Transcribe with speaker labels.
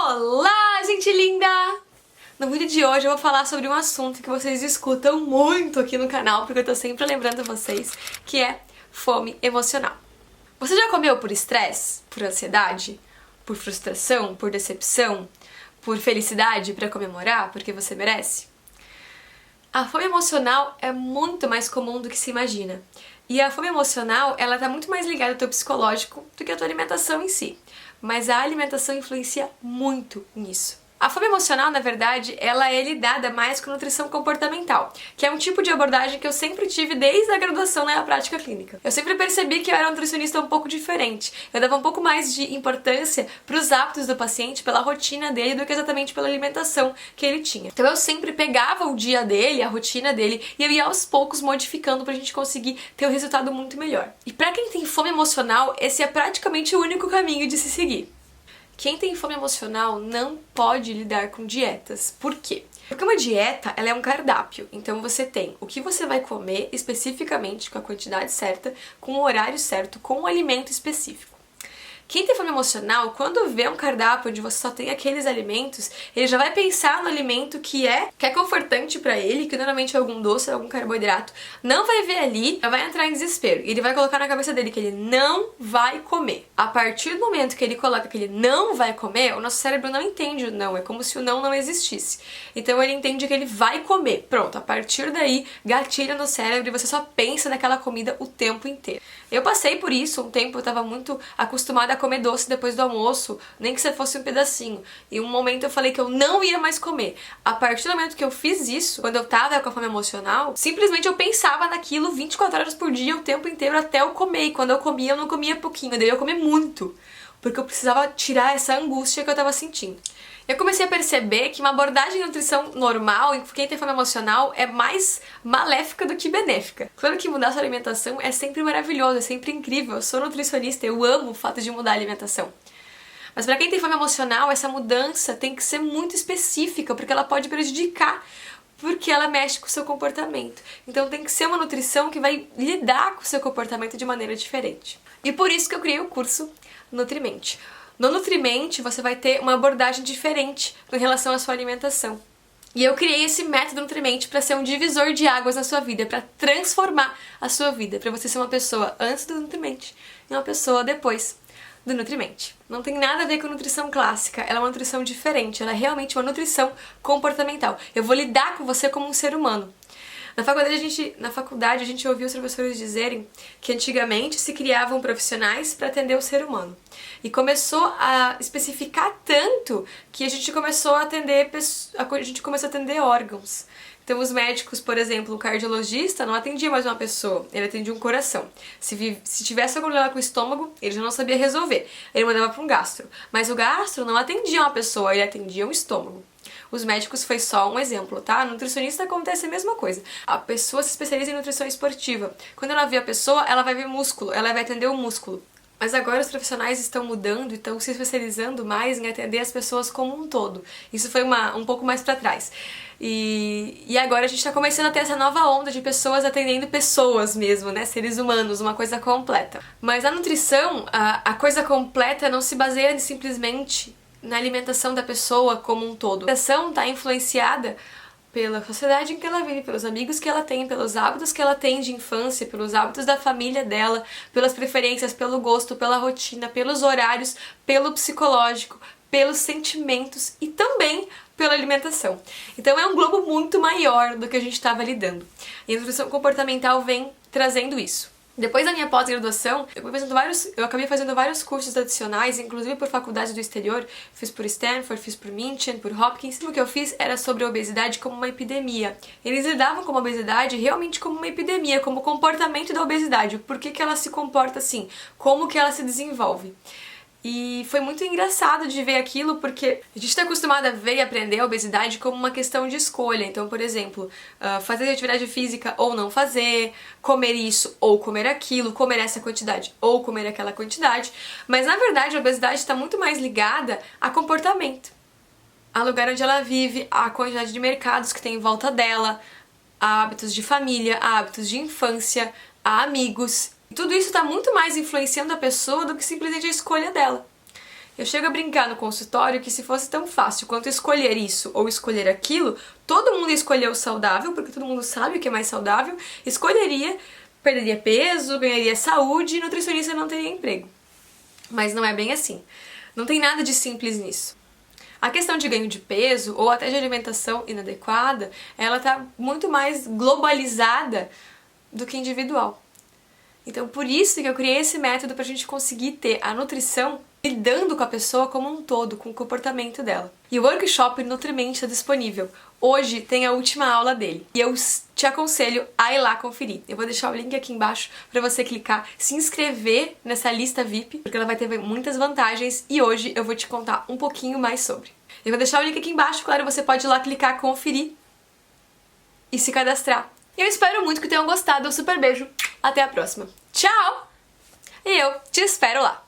Speaker 1: Olá, gente linda! No vídeo de hoje eu vou falar sobre um assunto que vocês escutam muito aqui no canal, porque eu tô sempre lembrando vocês, que é fome emocional. Você já comeu por estresse, por ansiedade, por frustração, por decepção, por felicidade pra comemorar, porque você merece? A fome emocional é muito mais comum do que se imagina. E a fome emocional, ela tá muito mais ligada ao teu psicológico do que a tua alimentação em si. Mas a alimentação influencia muito nisso. A fome emocional, na verdade, ela é lidada mais com nutrição comportamental, que é um tipo de abordagem que eu sempre tive desde a graduação na prática clínica. Eu sempre percebi que eu era um nutricionista um pouco diferente. Eu dava um pouco mais de importância para os hábitos do paciente, pela rotina dele, do que exatamente pela alimentação que ele tinha. Então eu sempre pegava o dia dele, a rotina dele, e eu ia aos poucos modificando pra gente conseguir ter um resultado muito melhor. E pra quem tem fome emocional, esse é praticamente o único caminho de se seguir. Quem tem fome emocional não pode lidar com dietas. Por quê? Porque uma dieta, ela é um cardápio. Então você tem o que você vai comer especificamente, com a quantidade certa, com o horário certo, com o alimento específico. Quem tem fome emocional, quando vê um cardápio onde você só tem aqueles alimentos, ele já vai pensar no alimento que é confortante pra ele, que normalmente é algum doce, algum carboidrato, não vai ver ali, já vai entrar em desespero. E ele vai colocar na cabeça dele que ele não vai comer. A partir do momento que ele coloca que ele não vai comer, o nosso cérebro não entende o não, é como se o não existisse. Então ele entende que ele vai comer. Pronto, a partir daí, gatilha no cérebro e você só pensa naquela comida o tempo inteiro. Eu passei por isso um tempo, eu tava muito acostumada a comer doce depois do almoço, nem que você fosse um pedacinho. E um momento eu falei que eu não ia mais comer. A partir do momento que eu fiz isso, quando eu tava com a fome emocional, simplesmente eu pensava naquilo 24 horas por dia, o tempo inteiro, até eu comer. E quando eu comia, eu não comia pouquinho, daí eu comia muito. Porque eu precisava tirar essa angústia que eu tava sentindo. Eu comecei a perceber que uma abordagem de nutrição normal, em quem tem fome emocional, é mais maléfica do que benéfica. Claro que mudar sua alimentação é sempre maravilhoso, é sempre incrível. Eu sou nutricionista, eu amo o fato de mudar a alimentação. Mas para quem tem fome emocional, essa mudança tem que ser muito específica, porque ela pode prejudicar, porque ela mexe com o seu comportamento. Então tem que ser uma nutrição que vai lidar com o seu comportamento de maneira diferente. E por isso que eu criei o curso Nutrimente. No Nutrimente, você vai ter uma abordagem diferente em relação à sua alimentação. E eu criei esse método Nutrimente para ser um divisor de águas na sua vida, para transformar a sua vida, para você ser uma pessoa antes do Nutrimente e uma pessoa depois do Nutrimente. Não tem nada a ver com nutrição clássica, ela é uma nutrição diferente, ela é realmente uma nutrição comportamental. Eu vou lidar com você como um ser humano. Na faculdade a gente ouvia os professores dizerem que antigamente se criavam profissionais para atender o ser humano. E começou a especificar tanto que a gente começou a atender órgãos. Então os médicos, por exemplo, o cardiologista não atendia mais uma pessoa, ele atendia um coração. Se tivesse algum problema com o estômago, ele já não sabia resolver, ele mandava para um gastro. Mas o gastro não atendia uma pessoa, ele atendia um estômago. Os médicos foi só um exemplo, tá? No nutricionista acontece a mesma coisa. A pessoa se especializa em nutrição esportiva. Quando ela vê a pessoa, ela vai ver músculo, ela vai atender o músculo. Mas agora os profissionais estão mudando e estão se especializando mais em atender as pessoas como um todo. Isso foi um pouco mais pra trás. E agora a gente tá começando a ter essa nova onda de pessoas atendendo pessoas mesmo, né? Seres humanos, uma coisa completa. Mas a nutrição, a coisa completa não se baseia simplesmente na alimentação da pessoa como um todo. A alimentação está influenciada pela sociedade em que ela vive, pelos amigos que ela tem, pelos hábitos que ela tem de infância, pelos hábitos da família dela, pelas preferências, pelo gosto, pela rotina, pelos horários, pelo psicológico, pelos sentimentos e também pela alimentação. Então é um globo muito maior do que a gente estava lidando. E a nutrição comportamental vem trazendo isso. Depois da minha pós-graduação, eu acabei fazendo vários cursos adicionais, inclusive por faculdades do exterior. Fiz por Stanford, fiz por München, por Hopkins. O que eu fiz era sobre a obesidade como uma epidemia. Eles lidavam com a obesidade realmente como uma epidemia, como o comportamento da obesidade. Por que ela se comporta assim? Como que ela se desenvolve? E foi muito engraçado de ver aquilo, porque a gente está acostumado a ver e aprender a obesidade como uma questão de escolha. Então, por exemplo, fazer atividade física ou não fazer, comer isso ou comer aquilo, comer essa quantidade ou comer aquela quantidade. Mas, na verdade, a obesidade está muito mais ligada a comportamento. A lugar onde ela vive, a quantidade de mercados que tem em volta dela, a hábitos de família, a hábitos de infância, a amigos. Tudo isso está muito mais influenciando a pessoa do que simplesmente a escolha dela. Eu chego a brincar no consultório que se fosse tão fácil quanto escolher isso ou escolher aquilo, todo mundo ia escolher o saudável, porque todo mundo sabe o que é mais saudável, escolheria, perderia peso, ganharia saúde e nutricionista não teria emprego. Mas não é bem assim. Não tem nada de simples nisso. A questão de ganho de peso ou até de alimentação inadequada, ela tá muito mais globalizada do que individual. Então, por isso que eu criei esse método pra gente conseguir ter a nutrição lidando com a pessoa como um todo, com o comportamento dela. E o workshop Nutrimente está disponível. Hoje tem a última aula dele. E eu te aconselho a ir lá conferir. Eu vou deixar o link aqui embaixo para você clicar, se inscrever nessa lista VIP, porque ela vai ter muitas vantagens e hoje eu vou te contar um pouquinho mais sobre. Eu vou deixar o link aqui embaixo, claro, você pode ir lá clicar, conferir e se cadastrar. Eu espero muito que tenham gostado. Um super beijo. Até a próxima. Tchau! E eu te espero lá.